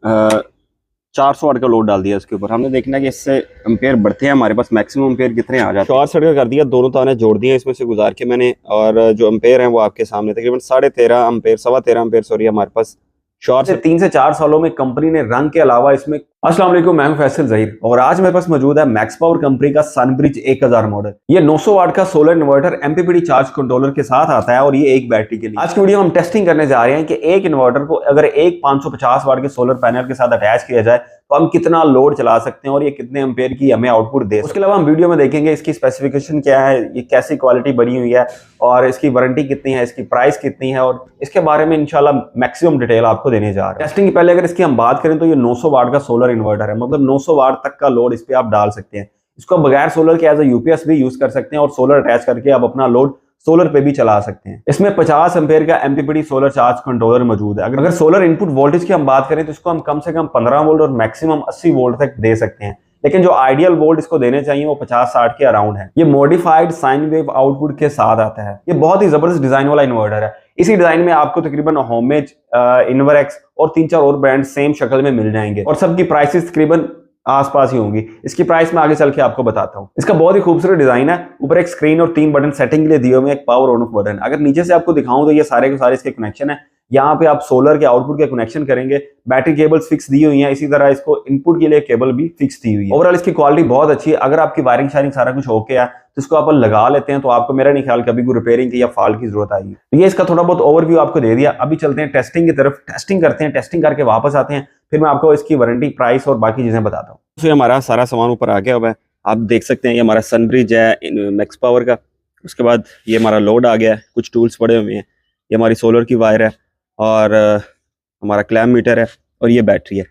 400 वाट का लोड डाल दिया इसके ऊपर। हमने देखना कि इससे एम्पेयर बढ़ते हैं, हमारे पास मैक्सिमम एम्पेयर कितने आ जाते हैं। शॉर्ट सर्किट कर दिया, दोनों तारें जोड़ दी हैं इसमें से गुजार के मैंने, और जो एम्पेयर हैं वो आपके सामने तकरीबन 13.5 एम्पेयर, 13.25 एम्पेयर सॉरी हमारे पास शॉर्ट से 3 से 4 सालों में कंपनी ने रंग के अलावा इसमें। अस्सलाम वालेकुम, मैं हूं फैसल ज़हीर और आज मेरे पास मौजूद है मैक्स पावर कंपनी का सनब्रिज 1000 मॉडल। ये 900 वाट का solar inverter MPPT charge controller के साथ आता है और ये एक बैटरी के लिए। आज की वीडियो में हम टेस्टिंग करने जा रहे हैं कि एक इन्वर्टर को अगर एक 550 वाट के सोलर पैनल के साथ अटैच किया जाए तो हम कितना लोड चला सकते हैं और ये कितने एम्पेयर की हमें आउटपुट दे। उसके अलावा हम वीडियो में देखेंगे इसकी स्पेसिफिकेशन क्या है, ये कैसी क्वालिटी बनी हुई है और इसकी वारंटी कितनी है, इसकी प्राइस कितनी है और इसके बारे में इंशाल्लाह मैक्सिमम डिटेल आपको देने जा रहे हैं। टेस्टिंग के पहले अगर इसकी हम बात करें तो ये 900 वाट का सोलर इन्वर्टर है, मतलब 900 वाट तक का लोड इस पे आप डाल सकते हैं। इसको बगैर सोलर के एज ए यूपीएस भी यूज कर सकते हैं और सोलर अटैच करके आप अपना लोड सोलर पे भी चला सकते हैं। इसमें 50 एम्पेयर का एमपीपीटी सोलर चार्ज कंट्रोलर मौजूद है। अगर सोलर इनपुट वोल्टेज की हम बात करें तो इसको हम कम से कम 15 वोल्ट और मैक्सिमम 80 वोल्ट तक दे सकते हैं, लेकिन जो आइडियल वोल्ट इसको देने चाहिए वो 50-60 के अराउंड है। ये मॉडिफाइड साइन वेव आउटपुट के साथ आता है। ये बहुत ही जबरदस्त डिजाइन वाला इन्वर्टर है। इसी डिजाइन में आपको तकरीबन होमेज, इन्वरएक्स और 3-4 और ब्रांड सेम शक्ल में मिल जाएंगे और सबकी प्राइसेस तकरीबन आसपास ही होंगी। इसकी प्राइस मैं आगे चल के आपको बताता हूँ। इसका बहुत ही खूबसूरत डिजाइन है। ऊपर एक स्क्रीन और 3 बटन सेटिंग के लिए दिए हुए, एक पावर ऑन ऑफ बटन। अगर नीचे से आपको दिखाऊं तो ये सारे के सारे इसके कनेक्शन है। यहाँ पे आप सोलर के आउटपुट के कनेक्शन करेंगे। बैटरी केबल्स फिक्स दी हुई हैं, इसी तरह इसको इनपुट के लिए केबल भी फिक्स दी हुई है। ओवरऑल इसकी क्वालिटी बहुत अच्छी है। अगर आपकी वायरिंग शायरिंग सारा कुछ ओके है तो इसको आप लगा लेते हैं तो आपको मेरा नहीं ख्याल कभी कोई रिपेयरिंग की या फॉल्ट की जरूरत आएगी। तो ये इसका थोड़ा बहुत ओवरव्यू आपको दे दिया। अभी चलते हैं टेस्टिंग की तरफ। टेस्टिंग करते हैं, टेस्टिंग करके वापस आते हैं, फिर मैं आपको इसकी वारंटी, प्राइस और बाकी चीजें बताता हूँ। तो हमारा सारा सामान ऊपर आ गया हुआ है, आप देख सकते हैं। ये हमारा सनब्रिज है मैक्स पावर का। उसके बाद ये हमारा लोड आ गया है, कुछ टूल्स पड़े हुए हैं। ये हमारी सोलर की वायर है और हमारा क्लैम्प मीटर है और ये बैटरी है।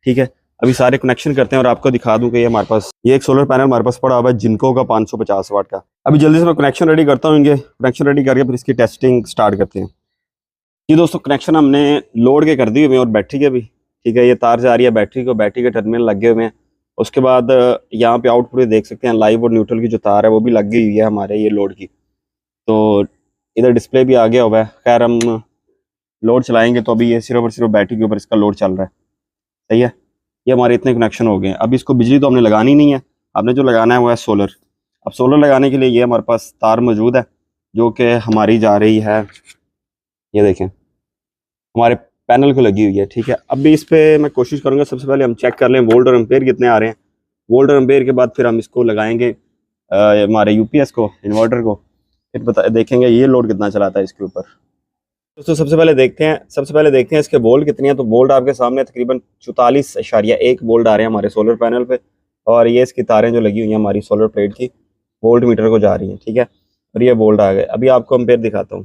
ठीक है, अभी सारे कनेक्शन करते हैं और आपको दिखा दूं कि ये हमारे पास ये एक सोलर पैनल हमारे पास पड़ा हुआ है जिनको का 550 वाट का। अभी जल्दी से मैं कनेक्शन रेडी करता हूँ। कनेक्शन रेडी करके फिर इसकी टेस्टिंग स्टार्ट करते हैं। ये दोस्तों कनेक्शन हमने लोड के कर दिए हुए हैं और बैटरी के भी। ठीक है, ये तार जा रही है बैटरी को, बैटरी के टर्मिनल लगे हुए हैं। उसके बाद यहाँ पे आउटपुट देख सकते हैं, लाइव और न्यूट्रल की जो तार है वो भी लगी हुई है हमारे ये लोड की। तो इधर डिस्प्ले भी आ गया हुआ है। खैर हम लोड चलाएंगे तो अभी ये सिर्फ और सिर्फ बैटरी के ऊपर इसका लोड चल रहा है। सही है, ये हमारे इतने कनेक्शन हो गए हैं। अभी इसको बिजली तो हमने लगानी नहीं है, आपने जो लगाना है वो है सोलर। अब सोलर लगाने के लिए ये हमारे पास तार मौजूद है जो कि हमारी जा रही है, ये देखें हमारे पैनल को लगी हुई है। ठीक है, अभी इस पे मैं कोशिश करूंगा सबसे पहले हम चेक कर लें वोल्ट और एम्पेयर कितने आ रहे हैं। वोल्ट और एम्पेयर के बाद फिर हम इसको लगाएंगे हमारे यूपीएस को, इन्वर्टर को, फिर देखेंगे ये लोड कितना चलाता है इसके ऊपर। दोस्तों सबसे पहले देखते हैं इसके वोल्ट कितने हैं। तो वोल्ट आपके सामने तकरीबन 44.1 वोल्ट आ रहे हैं हमारे सोलर पैनल पे और ये इसकी तारें जो लगी हुई हैं हमारी सोलर प्लेट की वोल्ट मीटर को जा रही हैं। ठीक है, और ये वोल्ट आ गए। अभी आपको एम्पेयर दिखाता हूँ।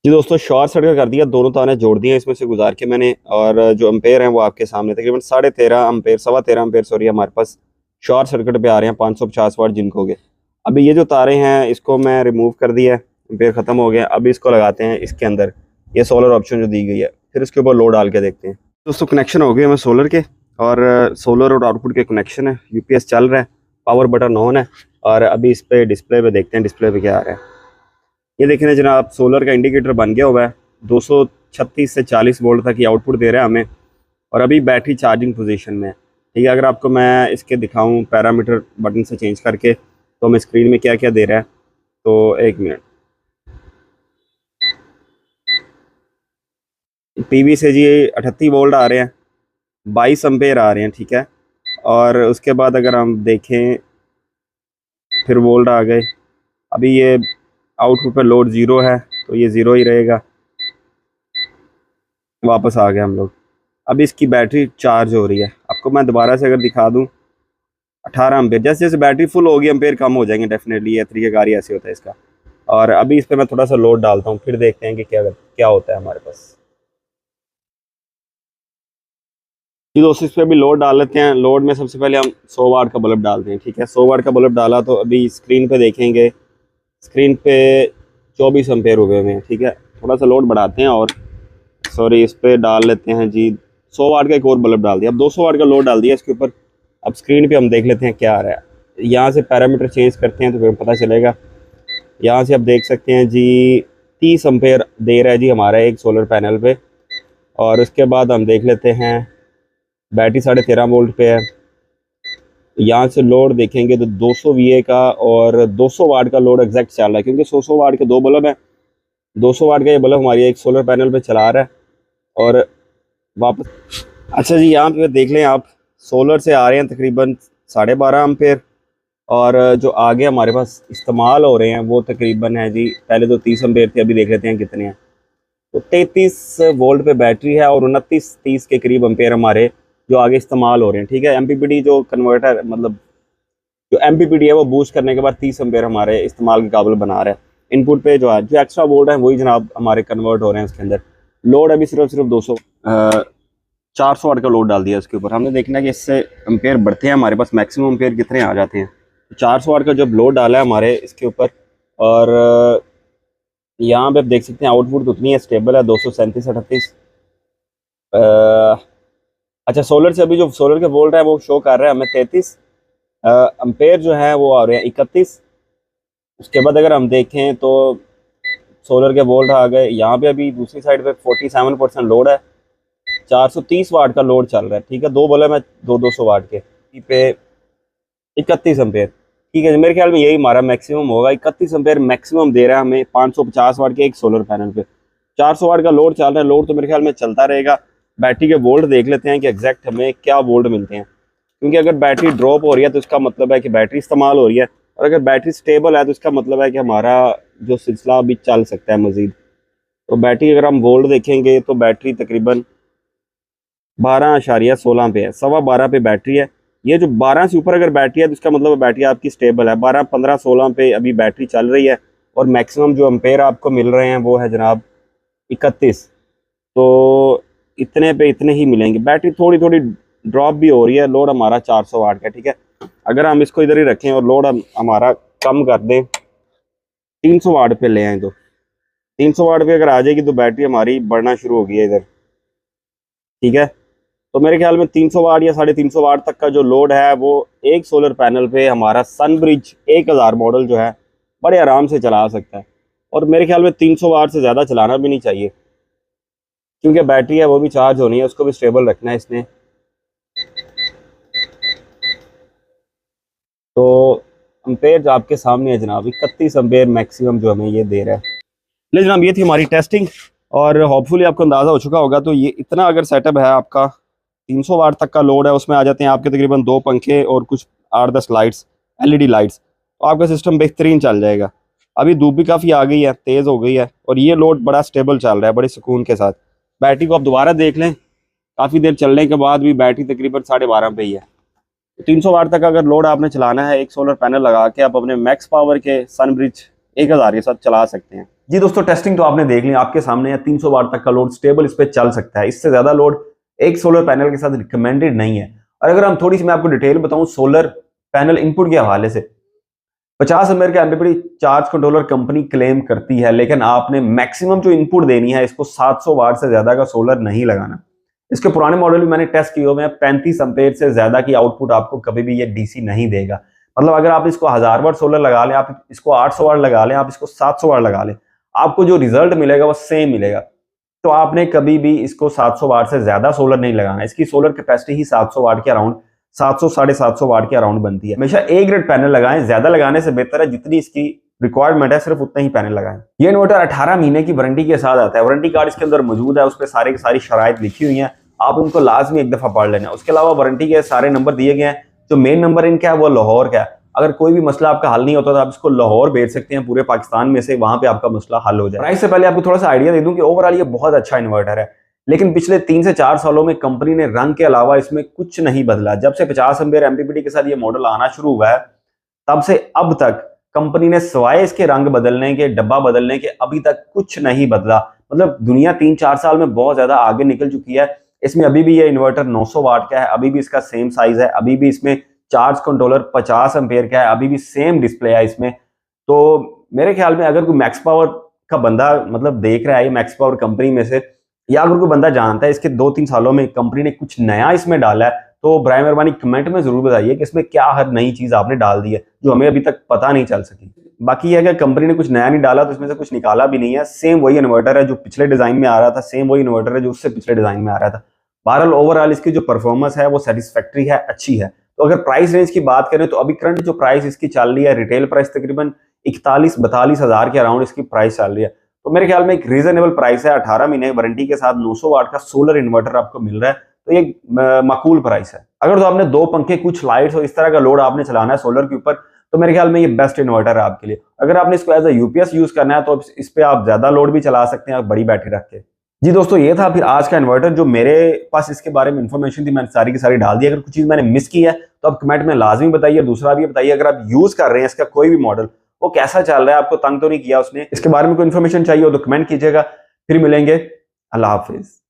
जी दोस्तों, शॉर्ट सर्किट कर दिया, दोनों तारें जोड़ दी हैं इसमें से गुजार के मैंने, और जो एम्पेयर हैं वो आपके सामने तकरीबन 13.5 एम्पेयर, 13.25 एम्पेयर सॉरी हमारे पास शॉर्ट सर्किट पे आ रहे हैं 550 वाट जिनको के। अभी ये जो तारें हैं इसको मैं रिमूव कर दिया है, एम्पेयर ख़त्म हो गया। अभी इसको लगाते हैं इसके अंदर, ये सोलर ऑप्शन जो दी गई है, फिर इसके ऊपर लोड डाल के देखते हैं। दोस्तों कनेक्शन हो गए हमें सोलर के, और सोलर और आउटपुट के कनेक्शन है। यूपीएस चल रहा है, पावर बटन ऑन है और अभी इस पर डिस्प्ले पे देखते हैं डिस्प्ले पे क्या आ रहा है। ये देखें ना जनाब, सोलर का इंडिकेटर बन गया हुआ है। 236 से 40 वोल्ट तक की आउटपुट दे रहा है हमें और अभी बैटरी चार्जिंग पोजीशन में है। ठीक है, अगर आपको मैं इसके दिखाऊं पैरामीटर बटन से चेंज करके तो हमें स्क्रीन में क्या क्या दे रहा है, तो एक मिनट। पीवी से जी 38 वोल्ट आ रहे हैं, 22 एम्पेयर आ रहे हैं। ठीक है, और उसके बाद अगर हम देखें फिर वोल्ट आ गए। अभी ये आउटपुट पर लोड 0 है तो ये 0 ही रहेगा। वापस आ गए हम लोग। अभी इसकी बैटरी चार्ज हो रही है। आपको मैं दोबारा से अगर दिखा दूं, 18 एम्पेयर। जैसे जैसे बैटरी फुल होगी एम्पेयर कम हो जाएंगे डेफिनेटली, ये तरीकेकार ही ऐसे होता है इसका। और अभी इस पर मैं थोड़ा सा लोड डालता हूँ, फिर देखते हैं कि क्या होता है हमारे पास। जी दोस्तों, इस पर अभी लोड डाल लेते हैं। लोड में सबसे पहले हम 100 वाट का बल्ब डालते हैं। ठीक है, 100 वाट का बल्ब डाला तो अभी स्क्रीन पे देखेंगे, स्क्रीन पे 24 एम्पेयर हुए हुए हैं। ठीक है, थोड़ा सा लोड बढ़ाते हैं और सॉरी इस पे डाल लेते हैं जी 100 वाट का एक और बल्ब डाल दिया। अब 200 वाट का लोड डाल दिया इसके ऊपर। अब स्क्रीन पे हम देख लेते हैं क्या आ रहा है। यहाँ से पैरामीटर चेंज करते हैं तो फिर पता चलेगा। यहाँ से आप देख सकते हैं जी 30 एम्पेयर दे रहा है जी हमारा एक सोलर पैनल पे। और उसके बाद हम देख लेते हैं बैटरी 13.5 वोल्ट पे है। यहाँ से लोड देखेंगे तो 200 VA का और 200 वाट का लोड एग्जैक्ट चल रहा है, क्योंकि 100 वाट के दो बल्ब हैं। 200 वाट का ये बल्ब हमारी एक सोलर पैनल पे चला रहा है और वापस। अच्छा जी, यहाँ पे देख लें आप, सोलर से आ रहे हैं तकरीबन 12.5 एम्पेयर, और जो आगे हमारे पास इस्तेमाल हो रहे हैं वो तकरीबन है जी, पहले तो 30 एम्पेयर थे, अभी देख लेते हैं कितने हैं। तो 33 वोल्ट पे बैटरी है और 29-30 के करीब एम्पेयर हमारे जो आगे इस्तेमाल हो रहे हैं। ठीक है, MPPT जो कन्वर्टर, मतलब जो MPPT है वो बूस्ट करने के बाद 30 एम्पेयर हमारे इस्तेमाल के काबिल बना रहा है। इनपुट पे जो है, जो एक्स्ट्रा वोल्ट है वही जनाब हमारे कन्वर्ट हो रहे हैं उसके अंदर। लोड अभी सिर्फ 200 400 वाट का लोड डाल दिया इसके ऊपर। हमने देखना है कि इससे एम्पेयर बढ़ते हैं हमारे पास, मैक्सिमम एम्पेयर कितने आ जाते हैं। 400 वाट का जब लोड डाला है हमारे इसके ऊपर, और यहाँ पे आप देख सकते हैं आउटपुट तो उतनी है, स्टेबल है 237-38। अच्छा, सोलर से अभी जो सोलर के वोल्ट है वो शो कर रहा है हमें 33, एम्पेयर जो है वो आ रहे हैं 31। उसके बाद अगर हम देखें तो सोलर के वोल्ट आ गए, यहाँ पे अभी दूसरी साइड पे 47% लोड है, 430 वाट का लोड चल रहा है। ठीक है, दो बल्ब है 200 वाट के पे 31 एम्पेयर। ठीक है, मेरे ख्याल में यही हमारा मैक्सिमम होगा। 31 एम्पेयर मैक्सिमम दे रहा है हमें 550 वाट के एक सोलर पैनल पे। 400 वाट का लोड चल रहा है, लोड तो मेरे ख्याल में चलता रहेगा। बैटरी के वोल्ट देख लेते हैं कि एग्जैक्ट हमें क्या वोल्ट मिलते हैं, क्योंकि अगर बैटरी ड्रॉप हो रही है तो इसका मतलब है कि बैटरी इस्तेमाल हो रही है, और अगर बैटरी स्टेबल है तो इसका मतलब है कि हमारा जो सिलसिला अभी चल सकता है मज़ीद। तो बैटरी अगर हम वोल्ट देखेंगे तो बैटरी तकरीबन 12.16 पे है, 12.25 पे बैटरी है। ये जो 12 से ऊपर अगर बैटरी है तो इसका मतलब बैटरी आपकी स्टेबल है। 12, 15, 16 पे अभी बैटरी चल रही है, और मैक्सिमम जो एम्पेयर आपको मिल रहे हैं वो है जनाब 31। तो इतने पे इतने ही मिलेंगे। बैटरी थोड़ी थोड़ी ड्रॉप भी हो रही है। लोड हमारा 400 वाट का। ठीक है, अगर हम इसको इधर ही रखें और लोड हमारा कम कर दें, 300 वाट पे ले आए, तो 300 वाट पे अगर आ जाएगी तो बैटरी हमारी बढ़ना शुरू हो गई है इधर। ठीक है, तो मेरे ख्याल में 300 वाट या 350 वाट तक का जो लोड है वो एक सोलर पैनल पे हमारा सनब्रिज 1000 मॉडल जो है बड़े आराम से चला सकता है। और मेरे ख्याल में 300 वाट से ज़्यादा चलाना भी नहीं चाहिए, क्योंकि बैटरी है वो भी चार्ज होनी है, उसको भी स्टेबल रखना है इसने। तो एम्पेयर जो आपके सामने है जनाब, 31 एम्पेयर मैक्सिमम जो हमें ये दे रहा है। ले जनाब, ये थी हमारी टेस्टिंग, और होपफुली आपको अंदाज़ा हो चुका होगा। तो ये इतना अगर सेटअप है आपका, 300 वाट तक का लोड है, उसमें आ जाते हैं आपके तकरीबन 2 पंखे और कुछ 8-10 लाइट्स, LED लाइट्स, तो आपका सिस्टम बेहतरीन चल जाएगा। अभी धूप भी काफ़ी आ गई है, तेज़ हो गई है, और ये लोड बड़ा स्टेबल चल रहा है बड़े सुकून के साथ। बैटरी को आप दोबारा देख लें, काफ़ी देर चलने के बाद भी बैटरी तकरीबन 12.5 पे ही है। 300 वाट तक अगर लोड आपने चलाना है, एक सोलर पैनल लगा के आप अपने मैक्स पावर के सनब्रिज 1000 के साथ चला सकते हैं। जी दोस्तों, टेस्टिंग तो आपने देख ली, आपके सामने है। 300 वाट तक का लोड स्टेबल इस पे चल सकता है। इससे ज्यादा लोड एक सोलर पैनल के साथ रिकमेंडेड नहीं है। और अगर हम थोड़ी सी मैं आपको डिटेल बताऊं सोलर पैनल इनपुट के हवाले से, 50 एम्पेयर का MPPT charge controller company claim करती है, लेकिन आपने मैक्सिमम जो इनपुट देनी है इसको 700 वाट से ज्यादा का सोलर नहीं लगाना। इसके पुराने मॉडल भी मैंने टेस्ट किए हुए हैं, 35 एम्पेयर से ज्यादा की आउटपुट आपको कभी भी ये DC नहीं देगा। मतलब अगर आप इसको 1000 वाट सोलर लगा लें, आप इसको 800 वाट लगा लें, आप इसको 700 वाट लगा लें, आपको जो रिजल्ट मिलेगा वो सेम मिलेगा। तो आपने कभी भी इसको 700 वाट से ज्यादा सोलर नहीं लगाना। इसकी सोलर कैपेसिटी ही 700 वाट के अराउंड, 700 750 वाट के अराउंड बनती है। हमेशा A ग्रेड पैनल लगाएं, ज्यादा लगाने से बेहतर है। जितनी इसकी रिक्वायरमेंट है सिर्फ उतना ही पैनल लगाएं। ये इन्वर्टर 18 महीने की वारंटी के साथ आता है। वारंटी कार्ड इसके अंदर मौजूद है, उस पर सारी की सारी शराइत लिखी हुई है, आप उनको लाजमी एक दफा पढ़ लेना। उसके अलावा वारंटी के सारे नंबर दिए गए हैं। जो मेन नंबर इनका है वो लाहौर का है। अगर कोई भी मसला आपका हल नहीं होता तो आप इसको लाहौर भेज सकते हैं, पूरे पाकिस्तान में से, वहां पे आपका मसला हल हो जाए। प्राइस से पहले आपको थोड़ा सा आइडिया दे दूं कि ओवरऑल ये बहुत अच्छा इन्वर्टर है, लेकिन पिछले 3 से 4 सालों में कंपनी ने रंग के अलावा इसमें कुछ नहीं बदला। जब से 50 एम्पेयर MPPT के साथ ये मॉडल आना शुरू हुआ है, तब से अब तक कंपनी ने सिवाय इसके रंग बदलने के, डब्बा बदलने के, अभी तक कुछ नहीं बदला। मतलब दुनिया 3-4 साल में बहुत ज्यादा आगे निकल चुकी है। इसमें अभी भी ये इन्वर्टर 900 वाट का है, अभी भी इसका सेम साइज है, अभी भी इसमें चार्ज कंट्रोलर 50 एम्पेयर का है, अभी भी सेम डिस्प्ले है इसमें। तो मेरे ख्याल में अगर कोई मैक्स पावर का बंदा मतलब देख रहा है मैक्स पावर कंपनी में से, या अगर कोई बंदा जानता है इसके 2-3 सालों में कंपनी ने कुछ नया इसमें डाला है, तो बराए मेहरबानी कमेंट में जरूर बताइए कि इसमें क्या हर नई चीज आपने डाल दी है जो हमें अभी तक पता नहीं चल सकी। बाकी अगर कंपनी ने कुछ नया नहीं डाला तो इसमें से कुछ निकाला भी नहीं है। सेम वही इन्वर्टर है जो पिछले डिजाइन में आ रहा था, सेम वही इन्वर्टर है जो उससे पिछले डिजाइन में आ रहा था। बहरहाल ओवरऑल इसकी जो परफॉर्मेंस है वो सेटिस्फैक्ट्री है, अच्छी है। तो अगर प्राइस रेंज की बात करें तो अभी करंट जो प्राइस इसकी चल रही है, रिटेल प्राइस तकरीबन 41-42 हज़ार के अराउंड इसकी प्राइस चल रही है। तो मेरे ख्याल में एक रीजनेबल प्राइस है। 18 महीने वारंटी के साथ 900 वाट का सोलर इन्वर्टर आपको मिल रहा है, तो ये माकूल प्राइस है। अगर तो आपने 2 पंखे, कुछ लाइट्स और इस तरह का लोड आपने चलाना है सोलर के ऊपर, तो मेरे ख्याल में ये बेस्ट इन्वर्टर है आपके लिए। अगर आपने इसको एज अ यूपीएस यूज करना है तो इस पे आप ज्यादा लोड भी चला सकते हैं बड़ी बैटरी रख के। जी दोस्तों, ये था फिर आज का इन्वर्टर। जो मेरे पास इसके बारे में इंफॉर्मेशन थी मैंने सारी की सारी डाल दी। अगर कुछ चीज मैंने मिस की है तो आप कमेंट में लाजमी बताइए। दूसरा भी बताइए, अगर आप यूज कर रहे हैं इसका कोई भी मॉडल, वो कैसा चल रहा है, आपको तंग तो नहीं किया उसने, इसके बारे में कोई इन्फॉर्मेशन चाहिए हो तो कमेंट कीजिएगा। फिर मिलेंगे। अल्लाह हाफिज।